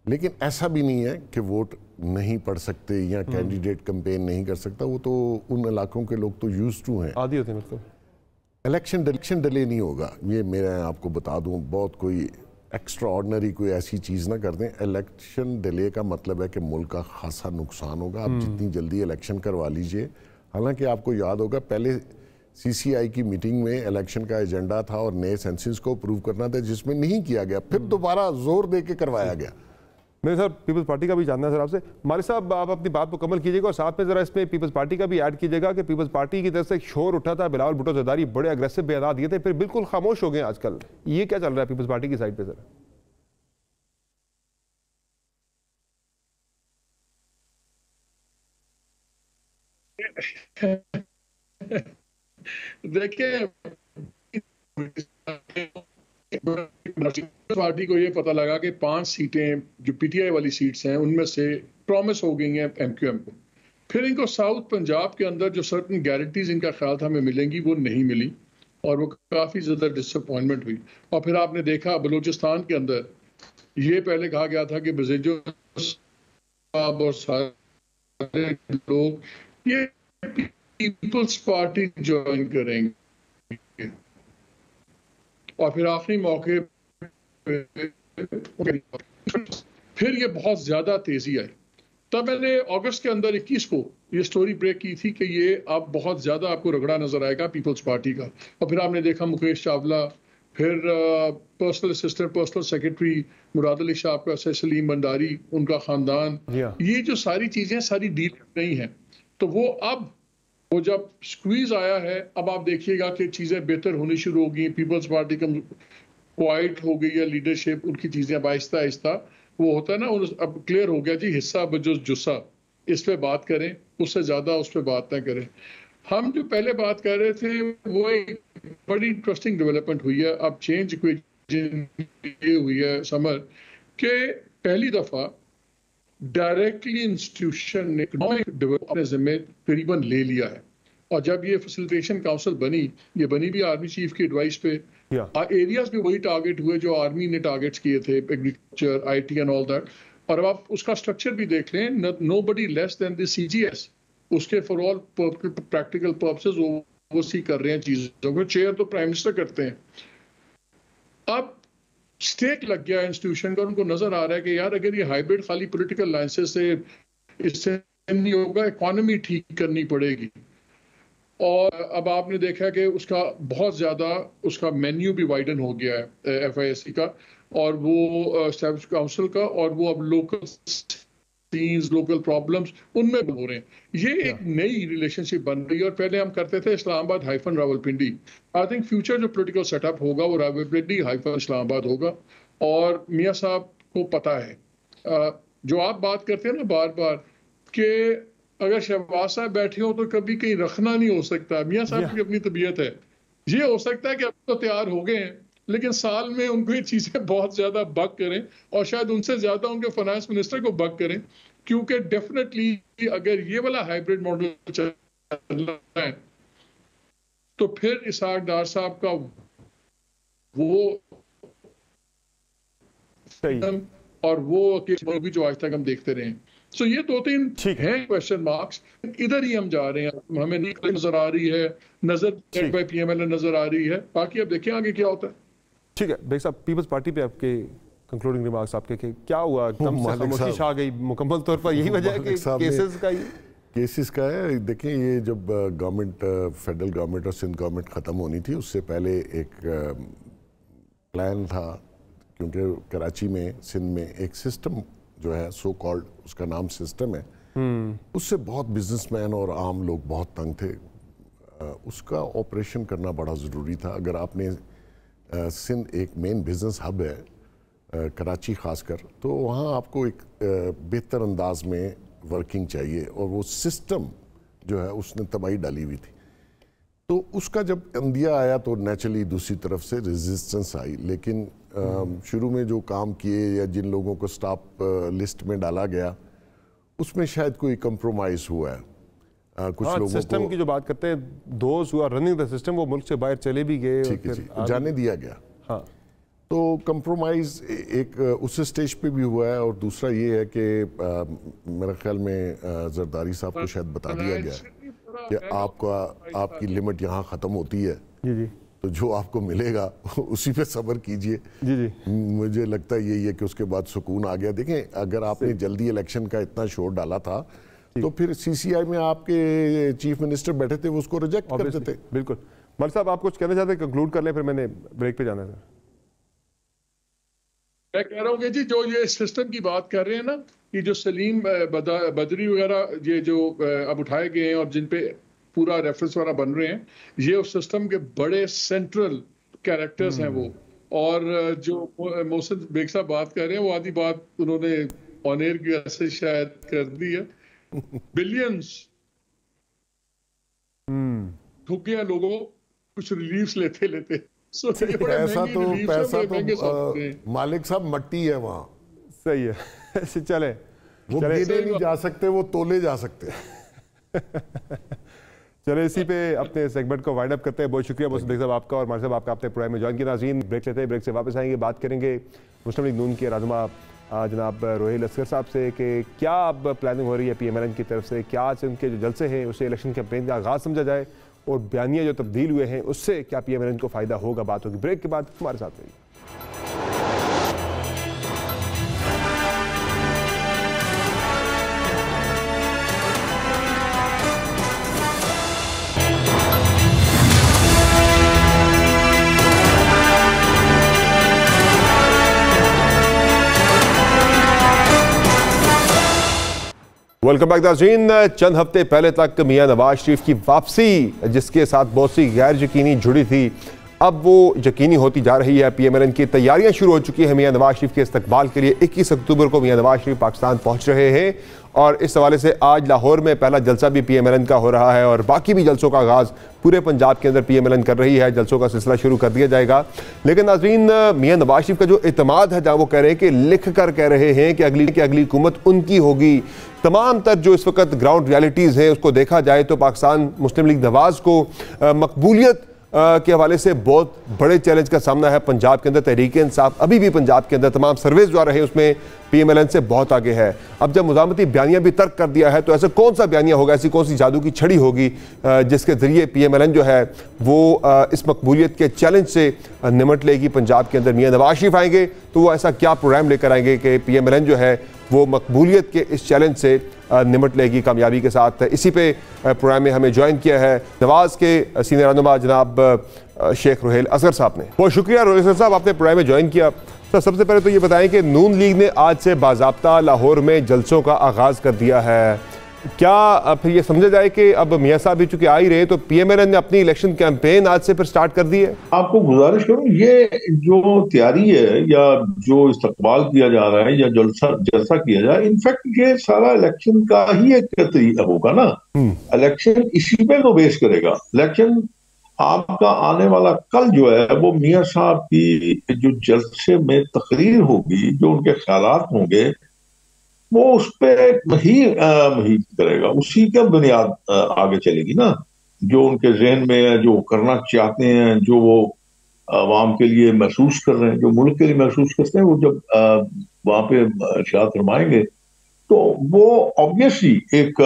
لیکن ایسا بھی نہیں ہے کہ ووٹ نہیں پڑ سکتے یا کینڈیڈیٹ کمپین نہیں کر سکتا. وہ تو ان علاقوں کے لوگ تو یوز ٹو ہیں, عادی ہوتے ہیں. مطلب الیکشن ڈیلے نہیں ہوگا, یہ میں آپ کو بتا دوں, بہت کوئی ایکسٹرا آرڈنری کوئی ایسی چیز نہ کر دیں. الیکشن ڈیلے کا مطلب ہے کہ ملک کا خاصا نقصان ہوگا. آپ جتنی جلدی الیکشن کروا لیجئے. حالانکہ آپ کو یاد ہوگا پہلے سی سی آئی کی میٹنگ میں الیکشن کا ایجنڈا تھا اور نئے سینسز کو اپروو کرنا تھا, جس میں نہیں کیا گیا, پھر دوبارہ زور دے کے کروایا گیا. میں سر پیپلز پارٹی کا بھی جاننا ہے سر آپ سے. مالک صاحب آپ اپنی بات مکمل کیجیے گا اور ساتھ میں ذرا اس میں پیپلز پارٹی کا بھی ایڈ کیجیے گا کہ پیپلز پارٹی کی طرف سے ایک شور اٹھا تھا, بلاول بھٹو زرداری بڑے اگریسو بیانات دیے تھے, پھر بالکل خاموش ہو گئے آج کل. یہ کیا چل رہا ہے پیپلز پارٹی کی سائڈ پہ سر؟ دیکھیں پارٹی کو یہ پتہ لگا کہ 5 سیٹیں جو پی ٹی آئی والی سیٹس ہیں ان میں سے پرومس ہو گئی ہیں ایم کیو ایم کو. پھر ان کو ساؤتھ پنجاب کے اندر جو سرٹن گارنٹیز ان کا خیال تھا ہمیں ملیں گی وہ نہیں ملی اور وہ کافی زیادہ ڈس اپوائنٹمنٹ ہوئی. اور پھر آپ نے دیکھا بلوچستان کے اندر یہ پہلے کہا گیا تھا کہ بزیجو صاحب اور سارے لوگ یہ پیپلز پارٹی جوائن کریں گے اور پھر آخری موقع پھر یہ بہت زیادہ تیزی آئی. تب میں نے اگست کے اندر 21 کو یہ سٹوری بریک کی تھی کہ یہ اب بہت زیادہ آپ کو رگڑا نظر آئے گا پیپلز پارٹی کا. اور پھر آپ نے دیکھا مکیش چاولہ, پھر پرسنل اسسٹنٹ پرسنل سیکرٹری مراد علی شاہ کا, سلیم بھنڈاری ان کا خاندان, یہ جو ساری چیزیں ساری ڈیل نہیں ہیں. تو وہ جب سکویز آیا ہے اب آپ دیکھیے گا کہ چیزیں بہتر ہونی شروع ہو گئی. پیپلز پارٹی کا کوائٹ ہو گئی ہے لیڈرشپ, ان کی چیزیں اب آہستہ آہستہ وہ ہوتا ہے نا, اب کلیئر ہو گیا جی حصہ بجز جسہ, اس پہ بات کریں, اس سے زیادہ اس پہ بات نہ کریں. ہم جو پہلے بات کر رہے تھے وہ ایک بڑی انٹرسٹنگ ڈیولپمنٹ ہوئی ہے اب چینج یہ ہوئی ہے سمر کہ پہلی دفعہ ڈائریکٹلی انسٹیٹیوشن نے اکنامک ڈیولپمنٹ اپنے ذمہ تقریباً لے لیا ہے. اور جب یہ فیسیلیٹیشن کاؤنسل بنی, یہ بنی بھی آرمی چیف کی ایڈوائس پہ, ایریاز بھی وہی ٹارگٹ ہوئے جو آرمی نے ٹارگٹس کیے تھے, agriculture, I T and all that. اور اب آپ اس کا اسٹرکچر بھی دیکھ لیں, نو بڈی لیس دین دی سی جی ایس, اس کے فار آل پریکٹیکل پرپسز وہ سی کر رہے ہیں چیزوں کو. چیئر تو پرائم منسٹر کرتے ہیں. اب اسٹیک لگ گیا انسٹیٹیوشن کا, ان کو نظر آ رہا ہے کہ یار اگر یہ ہائیبرڈ خالی پولیٹیکل لائنسز سے اس سے نہیں ہوگا, اکانومی ٹھیک کرنی پڑے گی. اور اب آپ نے دیکھا کہ اس کا بہت زیادہ اس کا مینیو بھی وائڈن ہو گیا ہے ایف آئی ایس سی کا اور وہ اسٹیبلش کاؤنسل کا, اور وہ اب لوکل سینز, لوکل پرابلمز ان میں ہو رہے ہیں. یہ ایک نئی ریلیشن شپ بن رہی ہے. اور پہلے ہم کرتے تھے اسلام آباد hyphen Rawalpindi. I think future جو پولیٹیکل سیٹ اپ ہوگا وہ راولپنڈی ہائفن اسلام آباد ہوگا. اور میاں صاحب کو پتہ ہے جو آپ بات کرتے ہیں نا بار بار کہ اگر شہباز صاحب بیٹھے ہوں تو کبھی کہیں رکھنا نہیں ہو سکتا. میاں صاحب کی اپنی طبیعت ہے, یہ ہو سکتا ہے کہ اب تو تیار ہو گئے ہیں لیکن سال میں ان کو یہ چیزیں بہت زیادہ بگ کریں, اور شاید ان سے زیادہ ان کے فائنانس منسٹر کو بگ کریں, کیونکہ ڈیفینیٹلی اگر یہ والا ہائیبرڈ ماڈل چل رہا ہے تو پھر اسحاق ڈار صاحب کا وہ اور وہ بھی جو آج تک ہم دیکھتے رہے ہیں. سو یہ 2-3 ہیں کویسچن مارکس, ادھر ہی ہم جا رہے ہیں. ہمیں نظر آ رہی ہے, نظر بائی پی ایم ایل نظر آ رہی ہے, باقی اب دیکھیں آگے کیا ہوتا ہے. ٹھیک ہے بھائی صاحب, پیپلز پارٹی پہ آپ کے کنکلوڈنگ ریمارکس آپ کے کیا ہوا, ایک دم سے خاموشی چھا گئی مکمل طور پر, یہی وجہ ہے کہ کیسز کا ہے. دیکھیں یہ جب گورنمنٹ فیڈرل گورنمنٹ اور سندھ گورنمنٹ ختم ہونی تھی اس سے پہلے ایک پلان تھا, کیونکہ کراچی میں سندھ میں ایک سسٹم جو ہے سو کالڈ, اس کا نام سسٹم ہے, اس سے بہت بزنس مین اور عام لوگ بہت تنگ تھے. اس کا آپریشن کرنا بڑا ضروری تھا. اگر آپ نے سندھ ایک مین بزنس ہب ہے کراچی خاص کر, تو وہاں آپ کو ایک بہتر انداز میں ورکنگ چاہیے, اور وہ سسٹم جو ہے اس نے تباہی ڈالی ہوئی تھی. تو اس کا جب اندیا آیا تو نیچرلی دوسری طرف سے ریزسٹنس آئی. لیکن شروع میں جو کام کیے یا جن لوگوں کو سٹاپ لسٹ میں ڈالا گیا اس میں شاید کوئی کمپرومائز ہوا ہے. کچھ لوگوں کو سسٹم کی جو بات کرتے ہیں, those who running the system وہ ملک سے باہر چلے بھی گئے, جانے دیا گیا. ہاں تو کمپرومائز ایک اس اسٹیج پہ بھی ہوا ہے، اور دوسرا یہ ہے کہ میرے خیال میں زرداری صاحب کو شاید بتا دیا گیا ہے کہ آپ کی لمٹ یہاں ختم ہوتی ہے، جی جی، تو جو آپ کو ملے گا اسی پہ صبر کیجئے. جی جی، مجھے لگتا ہے یہی ہے کہ اس کے بعد سکون آ گیا. دیکھیں اگر آپ نے جلدی الیکشن کا اتنا شور ڈالا تھا تو پھر سی سی آئی میں آپ کے چیف منسٹر بیٹھے تھے، وہ اس کو ریجیکٹ کر دیتے. بالکل. ملک صاحب آپ کچھ کہنا چاہتے ہیں؟ کنکلوڈ کر لیں، پھر میں نے بریک پہ جانا ہے. میں کہہ رہا ہوں کہ جی جو یہ سسٹم کی بات کر رہے ہیں نا، یہ جو سلیم بدری وغیرہ یہ جو اب اٹھائے گئے ہیں اور جن پہ پورا ریفرنس وغیرہ بن رہے ہیں، یہ اس سسٹم کے بڑے سینٹرل کیریکٹرز ہیں وہ. اور جو محسن بیگ صاحب بات کر رہے ہیں، وہ آدھی بات انہوں نے آن ایئر کی وجہ سے شاید کر دی ہے. بلینز ٹھگے لوگوں کچھ ریلیفز لیتے پیسہ تو مالک صاحب مٹی ہے وہاں. صحیح ہے. چلیں، وہ گنے نہیں جا سکتے، وہ تولے جا سکتے. چلے اسی پہ اپنے سیگمنٹ کو وائنڈ اپ کرتے ہیں. بہت شکریہ محسن بیگ صاحب آپ کا، اور مالک صاحب آپ کا اپنے پروگرام میں جوائن کیا. ناظرین بریک لیتے ہیں، بریک سے واپس آئیں گے، بات کریں گے مسلم لیگ نون کے رہنما جناب روہیل اصغر صاحب سے کہ کیا اب پلاننگ ہو رہی ہے پی ایم ایل این کی طرف سے، کیا آج ان کے جو جلسے ہیں اسے الیکشن کیمپین کا آغاز سمجھا جائے، اور بیانیہ جو تبدیل ہوئے ہیں اس سے کیا پی ایم ایل این کو فائدہ ہوگا. بات ہوگی بریک کے بعد. ہمارے ساتھ رہیے. ویلکم بیک ناظرین. چند ہفتے پہلے تک میاں نواز شریف کی واپسی جس کے ساتھ بہت سی غیر یقینی جڑی تھی، اب وہ یقینی ہوتی جا رہی ہے. پی ایم ایل این کی تیاریاں شروع ہو چکی ہیں میاں نواز شریف کے استقبال کے لیے. 21 اکتوبر کو میاں نواز شریف پاکستان پہنچ رہے ہیں، اور اس حوالے سے آج لاہور میں پہلا جلسہ بھی پی ایم ایل این کا ہو رہا ہے، اور باقی بھی جلسوں کا آغاز پورے پنجاب کے اندر پی ایم ایل این کر رہی ہے. جلسوں کا سلسلہ شروع کر دیا جائے گا. لیکن ناظرین، میاں نواز شریف کا جو اعتماد ہے، جہاں وہ کہہ رہے ہیں کہ لکھ کر کہہ رہے ہیں کہ اگلی حکومت ان کی ہوگی، تمام تر جو اس وقت گراؤنڈ ریالٹیز ہیں اس کو دیکھا جائے تو پاکستان مسلم لیگ نواز کو مقبولیت کے حوالے سے بہت بڑے چیلنج کا سامنا ہے پنجاب کے اندر. تحریک انصاف ابھی بھی پنجاب کے اندر تمام سرویز جو آ رہے ہیں اس میں پی ایم ایل این سے بہت آگے ہے. اب جب مزاحمتی بیانیہ بھی ترک کر دیا ہے تو ایسا کون سا بیانیہ ہوگا، ایسی کون سی جادو کی چھڑی ہوگی جس کے ذریعے پی ایم ایل این جو ہے وہ اس مقبولیت کے چیلنج سے نمٹ لے گی. پنجاب کے اندر میاں نواز شریف آئیں گے تو وہ ایسا کیا پروگرام لے کر آئیں گے کہ پی ایم ایل این جو ہے وہ مقبولیت کے اس چیلنج سے نمٹ لے گی کامیابی کے ساتھ. اسی پہ پروگرام میں ہمیں جوائن کیا ہے نواز کے سینئر رہنما جناب شیخ روہیل اصغر صاحب نے. بہت شکریہ روہیل اصغر صاحب، آپ نے پروگرام میں جوائن کیا. سر سب سے پہلے تو یہ بتائیں کہ نون لیگ نے آج سے باضابطہ لاہور میں جلسوں کا آغاز کر دیا ہے. کیا پھر یہ سمجھا جائے کہ اب میاں صاحب بھی چونکہ آ ہی رہے تو پی ایم ایل این نے اپنی الیکشن کیمپین آج سے پھر سٹارٹ کر دی ہے؟ آپ کو گزارش کروں، یہ جو تیاری ہے یا جو استقبال کیا جا رہا ہے یا جلسہ کیا جائے، انفیکٹ یہ سارا الیکشن کا ہی ایک طریقہ ہوگا نا. الیکشن اسی پہ تو بیس کرے گا. الیکشن آپ کا آنے والا کل جو ہے وہ میاں صاحب کی جو جلسے میں تقریر ہوگی، جو ان کے خیالات ہوں گے، وہ اس پہ ہی محیط کرے گا. اسی کا بنیاد آگے چلے گی نا. جو ان کے ذہن میں ہے، جو کرنا چاہتے ہیں، جو وہ عوام کے لیے محسوس کر رہے ہیں، جو ملک کے لیے محسوس کرتے ہیں، وہ جب وہاں پہ ارشاد فرمائیں گے تو وہ آبویسلی ایک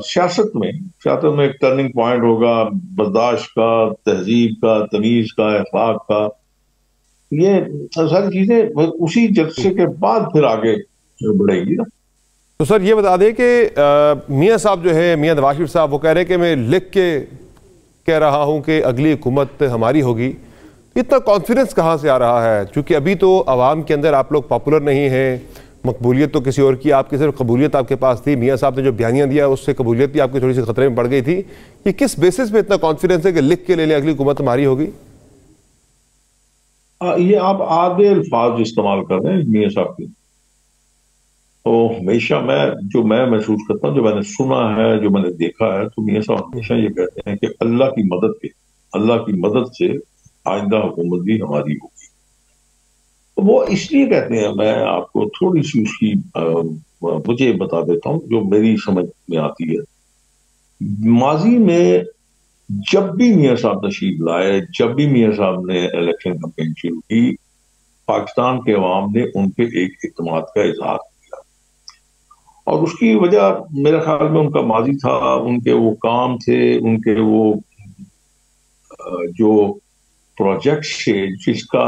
سیاست میں ایک ٹرننگ پوائنٹ ہوگا، برداشت کا، تہذیب کا، تمیز کا، اخلاق کا. یہ ساری چیزیں اسی جلسے کے بعد پھر آگے بڑھے گی نا. تو سر یہ بتا دیں کہ میاں صاحب جو ہے، میاں نواز شریف صاحب، وہ کہہ رہے ہیں کہ میں لکھ کے کہہ رہا ہوں کہ اگلی حکومت ہماری ہوگی. اتنا کانفیڈنس کہاں سے آ رہا ہے؟ چونکہ ابھی تو عوام کے اندر آپ لوگ پاپولر نہیں ہیں، مقبولیت تو کسی اور کی، آپ کی صرف قبولیت آپ کے پاس تھی. میاں صاحب نے جو بیانیاں دیا اس سے قبولیت بھی آپ کی تھوڑی سی خطرے میں پڑ گئی تھی. یہ کس بیسس پہ اتنا کانفیڈنس ہے کہ لکھ کے لے لیں اگلی حکومت ہماری ہوگی؟ یہ آپ آدھے الفاظ استعمال کر رہے ہیں میاں صاحب کے. تو ہمیشہ میں محسوس کرتا ہوں، جو میں نے سنا ہے، جو میں نے دیکھا ہے، تو میاں صاحب ہمیشہ یہ کہتے ہیں کہ اللہ کی مدد سے آئندہ حکومت بھی ہماری ہوگی. وہ اس لیے کہتے ہیں، میں آپ کو تھوڑی سی اس کی وجہ بتا دیتا ہوں جو میری سمجھ میں آتی ہے. ماضی میں جب بھی میاں صاحب تشریف لائے، جب بھی میاں صاحب نے الیکشن کمپین شروع کی، پاکستان کے عوام نے ان کے ایک اعتماد کا اظہار کیا، اور اس کی وجہ میرے خیال میں ان کا ماضی تھا، ان کے وہ کام تھے، ان کے وہ جو پروجیکٹس تھے جس کا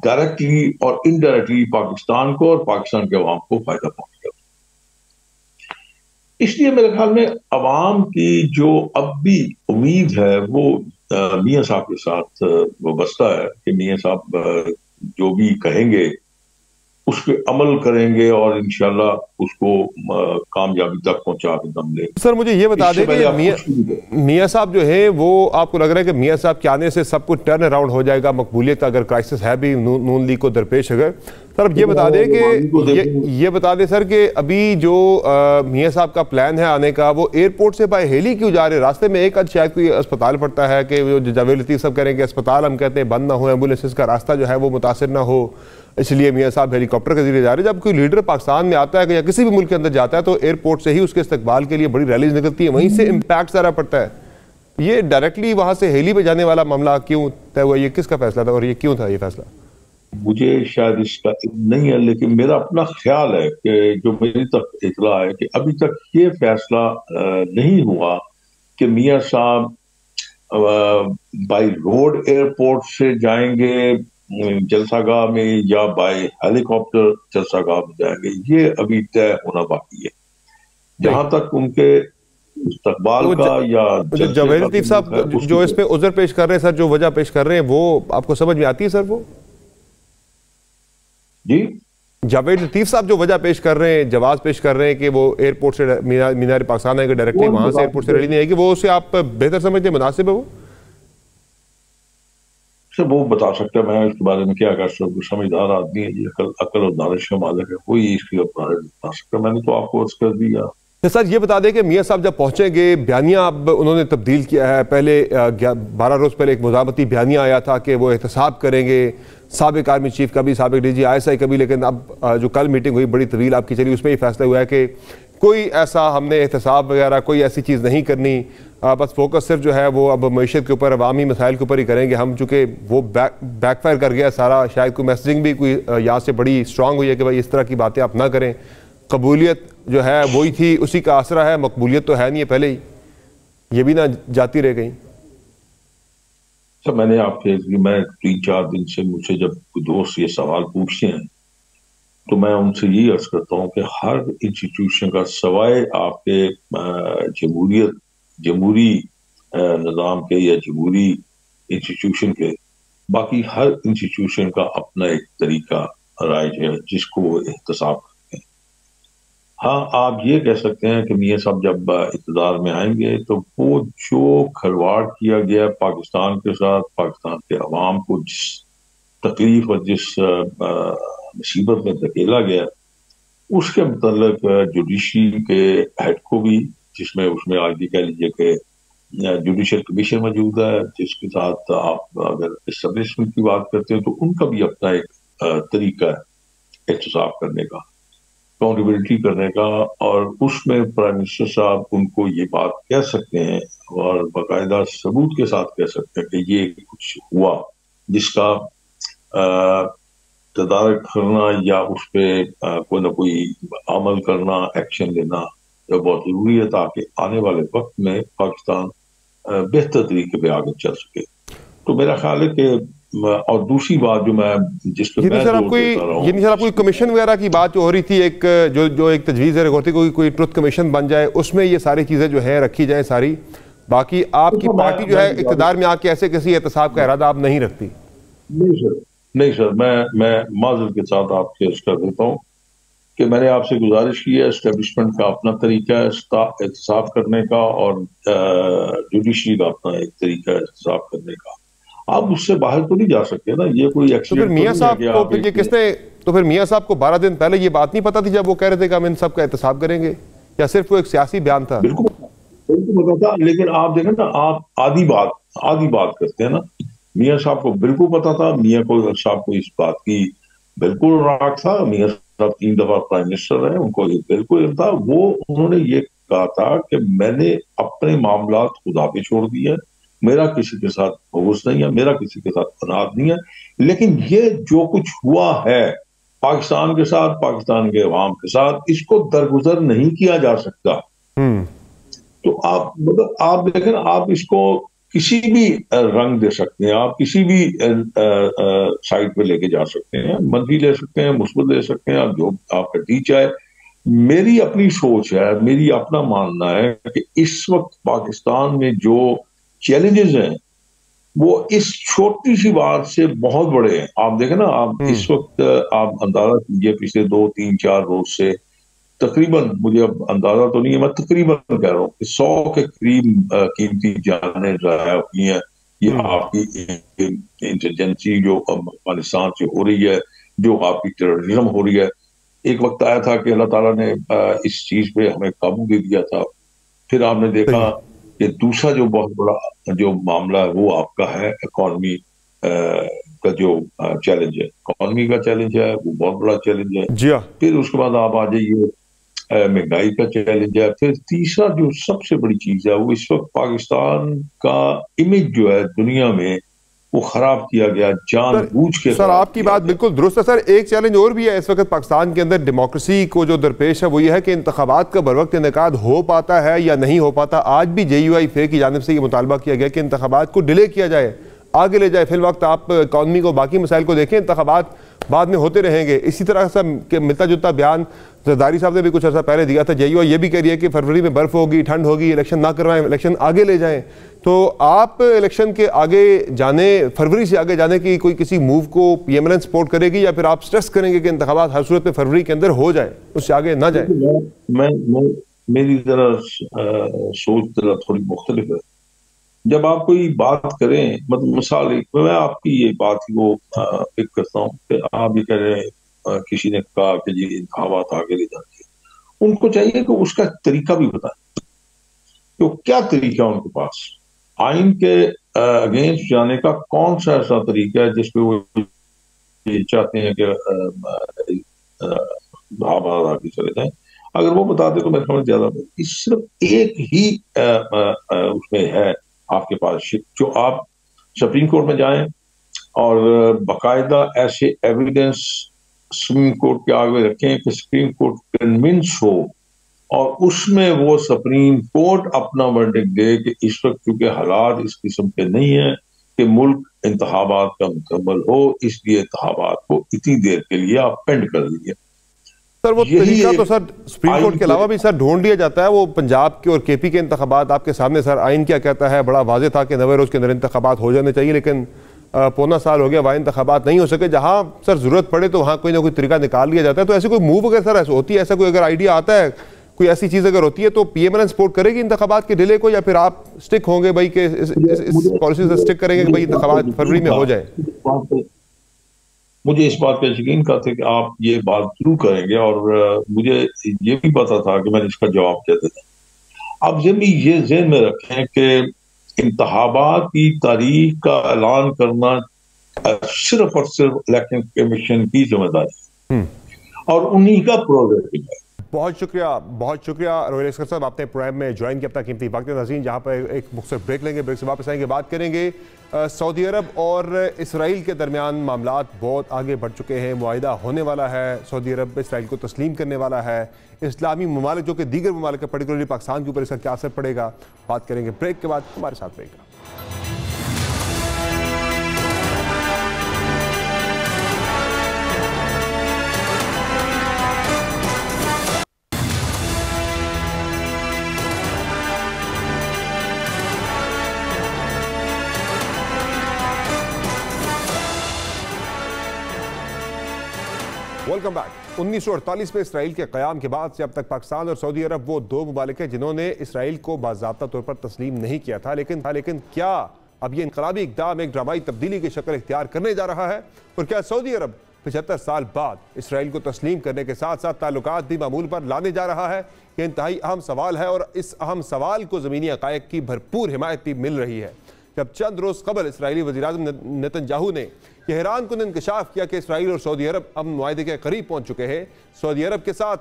ڈائریکٹلی اور انڈائریکٹلی پاکستان کو اور پاکستان کے عوام کو فائدہ پہنچا۔ اس لیے میرے خیال میں عوام کی جو اب بھی امید ہے وہ میاں صاحب کے ساتھ وابستہ ہے کہ میاں صاحب جو بھی کہیں گے اس پہ عمل کریں گے اور انشاءاللہ اس کو کامیابی تک پہنچا کے دم لیں۔ سر مجھے یہ بتا دیں کہ میاں صاحب جو ہیں وہ آپ کو لگ رہا ہے کہ میاں صاحب کے آنے سے سب کچھ ٹرن اراؤنڈ ہو جائے گا، مقبولیت اگر کرائسس ہے بھی نون لیگ کو درپیش اگر؟ سر اب یہ بتا دیں کہ یہ بتا دیں سر کہ ابھی جو میاں صاحب کا پلان ہے آنے کا وہ ایئرپورٹ سے بائی ہیلی کیوں جا رہے؟ راستے میں ایک شاید کوئی اسپتال پڑتا ہے کہ جو جاوید لطیف صاحب کریں گے اسپتال ہم کہتے ہیں بند نہ ہو، ایمبولینسز کا راستہ جو ہے وہ متاثر نہ ہو، اس لیے میاں صاحب ہیلی کاپٹر کے ذریعے جا رہے ہیں۔ جب کوئی لیڈر پاکستان میں آتا ہے یا کسی بھی ملک کے اندر جاتا ہے تو ایئرپورٹ سے ہی اس کے استقبال کے لیے بڑی ریلیز نکلتی ہے، وہیں سے امپیکٹ سارا پڑتا ہے۔ یہ ڈائریکٹلی وہاں سے ہیلی پہ جانے والا معاملہ کیوں طے ہوا؟ یہ کس کا فیصلہ تھا اور یہ کیوں تھا یہ فیصلہ؟ مجھے شاید اس کا نہیں ہے، لیکن میرا اپنا خیال ہے کہ جو میری تک اطلاع ہے کہ ابھی تک یہ فیصلہ نہیں ہوا کہ میاں صاحب بائی روڈ ایئرپورٹ سے جائیں گے جلسہ گاہ میں یا بائی ہیلی کاپٹر جلسہ گاہ میں جائیں گے، یہ ابھی طے ہونا باقی ہے۔ جہاں تک ان کے استقبال کا یا جاوید لطیف صاحب جو اس پہ عذر پیش کر رہے ہیں سر، جو وجہ پیش کر رہے ہیں وہ آپ کو سمجھ میں آتی ہے سر؟ وہ جی جاوید لطیف صاحب جو وجہ پیش کر رہے ہیں، جواز پیش کر رہے ہیں کہ وہ ایئرپورٹ سے مینار پاکستان آئے گا ڈائریکٹلی، وہاں سے ایئرپورٹ سے ریلی نہیں آئے گی، وہ اسے آپ بہتر سمجھتے ہیں، مناسب ہے وہ؟ سر وہ بتا سکتا ہے، میں اس کے بارے میں کیا کر سکتا ہوں، سمجھدار آدمی ہے، یہ عقل اور دانش کا مالک ہے، کوئی اس کے بارے میں بتا سکتا ہے، میں نے تو آپ کو عرض کر دیا۔ سر یہ بتا دیں کہ میاں صاحب جب پہنچیں گے، بیانیہ اب انہوں نے تبدیل کیا ہے، پہلے 12 روز پہلے ایک مزاحمتی بیانیہ آیا تھا کہ وہ احتساب کریں گے، سابق آرمی چیف کا بھی، سابق ڈی جی ISI کا بھی، لیکن اب جو کل میٹنگ ہوئی بڑی طویل آپ کی چلی، اس میں یہ فیصلہ ہوا ہے کہ کوئی ایسا ہم نے احتساب وغیرہ کوئی ایسی چیز نہیں کرنی، بس فوکس صرف جو ہے وہ اب معیشت کے اوپر، عوامی مسائل کے اوپر ہی کریں گے ہم، چونکہ وہ بیک فائر کر گیا سارا، شاید کوئی میسیجنگ بھی کوئی یہاں سے بڑی اسٹرانگ ہوئی ہے کہ بھائی اس طرح کی باتیں آپ نہ کریں، قبولیت جو ہے وہی تھی، اسی کا آسرا ہے، مقبولیت تو ہے نہیں ہے پہلے ہی، یہ بھی نہ جاتی رہ گئی۔ سر میں نے آپ کے میں 3-4 دن سے مجھ سے جب دوست یہ سوال پوچھتے ہیں تو میں ان سے یہی عرض کرتا ہوں کہ ہر انسٹیٹیوشن کا سوائے آپ کے جمہوری نظام کے یا جمہوری انسٹیٹیوشن کے، باقی ہر انسٹیٹیوشن کا اپنا ایک طریقہ رائج ہے جس کو وہ احتساب کرتے ہیں۔ ہاں آپ یہ کہہ سکتے ہیں کہ میاں صاحب جب اقتدار میں آئیں گے تو وہ جو کھلواڑ کیا گیا پاکستان کے ساتھ، پاکستان کے عوام کو جس تکلیف اور جس مصیبت میں دھکیلا گیا، اس کے متعلق جوڈیشری کے ہیڈ کو بھی، جس میں اس میں آج بھی کہہ لیجیے کہ جوڈیشل کمیشن موجود ہے، جس کے ساتھ آپ اگر اسٹیبلشمنٹ کی بات کرتے ہیں تو ان کا بھی اپنا ایک طریقہ ہے احتساب کرنے کا، اکاؤنٹیبلٹی کرنے کا، اور اس میں پرائم منسٹر صاحب ان کو یہ بات کہہ سکتے ہیں اور باقاعدہ ثبوت کے ساتھ کہہ سکتے ہیں کہ یہ کچھ ہوا جس کا تدارک کرنا یا اس پہ کوئی نہ کوئی عمل کرنا، ایکشن لینا جو بہت ضروری ہے تاکہ آنے والے وقت میں پاکستان بہتر طریقے پہ آگے چل سکے۔ تو میرا خیال ہے کہ اور دوسری بات جو میں جس پہ میں زور دیتا رہا ہوں، یہ نہیں سر آپ کوئی کمیشن وغیرہ کی بات جو ہو رہی تھی، ایک جو ایک تجویز ہے ہوتی کوئی ٹروتھ کمیشن بن جائے، اس میں یہ ساری چیزیں جو ہیں رکھی جائیں ساری، باقی آپ کی پارٹی جو ہے اقتدار میں آ کے ایسے کسی احتساب کا ارادہ آپ نہیں رکھتی؟ نہیں سر، میں معذرت کے ساتھ آپ سے عرض کر دیتا ہوں کہ میں نے آپ سے گزارش کی ہے، اسٹیبلشمنٹ کا اپنا طریقہ ہے احتساب کرنے کا اور جوڈیشری کا اپنا ایک طریقہ ہے احتساب کرنے کا، آپ اس سے باہر تو نہیں جا سکتے نا، یہ کوئی ایکسیڈنٹ تو پھر میاں صاحب کو پھر یہ کس نے، تو پھر میاں صاحب کو 12 دن پہلے یہ بات نہیں پتا تھی جب وہ کہہ رہے تھے کہ ہم ان سب کا احتساب کریں گے، یا صرف وہ ایک سیاسی بیان تھا؟ بالکل پتا تھا، لیکن آپ دیکھیں نا، آپ آدھی بات کرتے ہیں نا، میاں صاحب کو بالکل پتا تھا، میاں صاحب کو اس بات کی بالکل راگ تھا، میاں صاحب 3 دفعہ پرائم منسٹر رہے، ان کو بالکل علم تھا، انہوں نے یہ کہا تھا کہ میں نے اپنے معاملات خدا پہ چھوڑ دیے، میرا کسی کے ساتھ بغض نہیں ہے، میرا کسی کے ساتھ تنازع نہیں ہے، لیکن یہ جو کچھ ہوا ہے پاکستان کے ساتھ، پاکستان کے عوام کے ساتھ، اس کو درگزر نہیں کیا جا سکتا۔ تو آپ دیکھیں آپ اس کو کسی بھی رنگ دے سکتے ہیں، آپ کسی بھی سائڈ پہ لے کے جا سکتے ہیں، منفی لے سکتے ہیں، مثبت لے سکتے ہیں، جو آپ کا جی چاہے۔ میری اپنی سوچ ہے، میری اپنا ماننا ہے کہ اس وقت پاکستان میں جو چیلنجز ہیں وہ اس چھوٹی سی بات سے بہت بڑے ہیں۔ آپ دیکھیں نا، آپ اس وقت آپ اندازہ کیجئے پچھلے 2 3 4 روز سے تقریباً، مجھے اب اندازہ تو نہیں ہے، میں تقریباً کہہ رہا ہوں کہ 100 کے قریب قیمتی جانیں ضائع ہوئی ہیں۔ یہ آپ کی انٹیلیجنسی جو افغانستان سے ہو رہی ہے، جو آپ کی ٹیررزم ہو رہی ہے۔ ایک وقت آیا تھا کہ اللہ تعالیٰ نے اس چیز پہ ہمیں قابو دے دیا تھا، پھر آپ نے دیکھا کہ دوسرا جو بہت بڑا جو معاملہ ہے وہ آپ کا ہے اکانومی کا جو چیلنج ہے، اکانومی کا چیلنج ہے، وہ بہت بڑا چیلنج ہے۔ پھر اس کے بعد آپ آ جائیے مہنگائی کا چیلنج ہے، پھر تیسرا جو سب سے بڑی چیز ہے وہ اس وقت پاکستان کا امیج جو ہے دنیا میں وہ خراب کیا گیا جان بوجھ کے۔ سر آپ کی بات بالکل درست ہے سر۔ ایک چیلنج اور بھی ہے اس وقت پاکستان کے اندر ڈیموکریسی کو جو درپیش ہے، وہ یہ ہے کہ انتخابات کا بروقت انعقاد ہو پاتا ہے یا نہیں ہو پاتا۔ آج بھی JUI کی جانب سے یہ مطالبہ کیا گیا کہ انتخابات کو ڈیلے کیا جائے، آگے لے جائے۔ فی الوقت آپ اکانومی کو، باقی مسائل کو دیکھیں، انتخابات بعد میں ہوتے رہیں گے۔ اسی طرح سے ملتا جلتا بیان زرداری صاحب نے بھی کچھ عرصہ پہلے دیا تھا۔ JUI یہ بھی کہہ رہی ہے کہ فروری میں برف ہوگی، ٹھنڈ ہوگی، الیکشن نہ کروائیں، الیکشن آگے لے جائیں۔ تو آپ الیکشن کے آگے جانے، فروری سے آگے جانے کی کوئی کسی موو کو PMLN سپورٹ کرے گی، یا پھر آپ سٹریس کریں گے کہ انتخابات ہر صورت میں فروری کے اندر ہو جائے، اس سے آگے نہ جائیں؟ میری ذرا سوچ ذرا تھوڑی مختلف ہے۔ جب آپ کوئی بات کریں، مطلب مثال میں آپ کی یہ بات وہ پک کرتا ہوں کہ آپ یہ کہہ رہے ہیں، کسی نے کہا کہ جی انتخابات آگے لے جاتے ہیں، ان کو چاہیے کہ اس کا طریقہ بھی بتائیں کہ کیا طریقہ ان کے پاس آئین کے اگینسٹ جانے کا کون سا ایسا طریقہ ہے جس پہ وہ یہ چاہتے ہیں کہ انتخابات آگے چلے جائیں۔ اگر وہ بتا دے تو میں سمجھ زیادہ صرف ایک ہی اس میں ہے آپ کے پاس، جو آپ سپریم کورٹ میں جائیں اور باقاعدہ ایسے ایویڈنس سپریم کورٹ کے آگے رکھیں کہ سپریم کورٹ کنونس ہو، اور اس میں وہ سپریم کورٹ اپنا ورڈکٹ دے کہ اس وقت کیونکہ حالات اس قسم کے نہیں ہیں کہ ملک انتخابات کا مکمل ہو، اس لیے انتخابات کو اتنی دیر کے لیے آپ پینڈ کر دیجیے۔ سر وہ طریقہ تو سر سپریم کورٹ کے علاوہ بھی سر ڈھونڈ لیا جاتا ہے۔ وہ پنجاب کے اور KP کے انتخابات آپ کے سامنے سر، آئین کیا کہتا ہے، بڑا واضح تھا کہ 90 روز کے اندر انتخابات ہو جانے چاہیے، لیکن پونا سال ہو گیا، وہاں انتخابات نہیں ہو سکے۔ جہاں سر ضرورت پڑے تو وہاں کوئی نہ کوئی طریقہ نکال لیا جاتا ہے۔ تو ایسی کوئی موو اگر سر ہوتی ہے، ایسا کوئی اگر آئیڈیا آتا ہے، کوئی ایسی چیز اگر ہوتی ہے، تو PMLN سپورٹ کرے گی انتخابات کے ڈیلے کو، یا پھر آپ سٹک ہوں گے بھائی کہ اس پالیسی سے سٹک کریں گے کہ بھائی انتخابات فروری میں ہو جائے؟ مجھے اس بات کا یقین کا تھا کہ آپ یہ بات ضرور کریں گے، اور مجھے یہ بھی پتا تھا کہ میں نے اس کا جواب دے دیتا۔ اب جب بھی یہ ذہن میں رکھیں کہ انتخابات کی تاریخ کا اعلان کرنا صرف اور صرف الیکشن کمیشن کی ذمہ داری ہے اور انہی کا پروگریٹو ہے۔ بہت شکریہ روہیل اسکر صاحب، آپ نے پروگرام میں جوائن کیا، اپنا قیمتی وقت ناظرین۔ جہاں پر ایک مختصر بریک لیں گے، بریک سے واپس آئیں گے، بات کریں گے سعودی عرب اور اسرائیل کے درمیان معاملات بہت آگے بڑھ چکے ہیں، معاہدہ ہونے والا ہے، سعودی عرب اسرائیل کو تسلیم کرنے والا ہے، اسلامی ممالک جو کہ دیگر ممالک ہے، پرٹیکولرلی پاکستان کے اوپر اس کا کیا اثر پڑے گا، بات کریں گے بریک کے بعد، ہمارے ساتھ رہے گا۔ Welcome back. 1948 میں اسرائیل کے قیام کے بعد سے اب تک پاکستان اور سعودی عرب وہ دو ممالک ہیں جنہوں نے اسرائیل کو باضابطہ طور پر تسلیم نہیں کیا تھا، لیکن کیا اب یہ انقلابی اقدام ایک ڈرامائی تبدیلی کی شکل اختیار کرنے جا رہا ہے؟ اور کیا سعودی عرب 75 سال بعد اسرائیل کو تسلیم کرنے کے ساتھ ساتھ تعلقات بھی معمول پر لانے جا رہا ہے؟ یہ انتہائی اہم سوال ہے، اور اس اہم سوال کو زمینی حقائق کی بھرپور حمایت بھی مل رہی ہے۔ جب چند روز قبل اسرائیلی وزیراعظم نتنیاہو نے یہ حیران کن انکشاف کیا کہ اسرائیل اور سعودی عرب امن معاہدے کے قریب پہنچ چکے ہیں، سعودی عرب کے ساتھ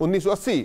1980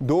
2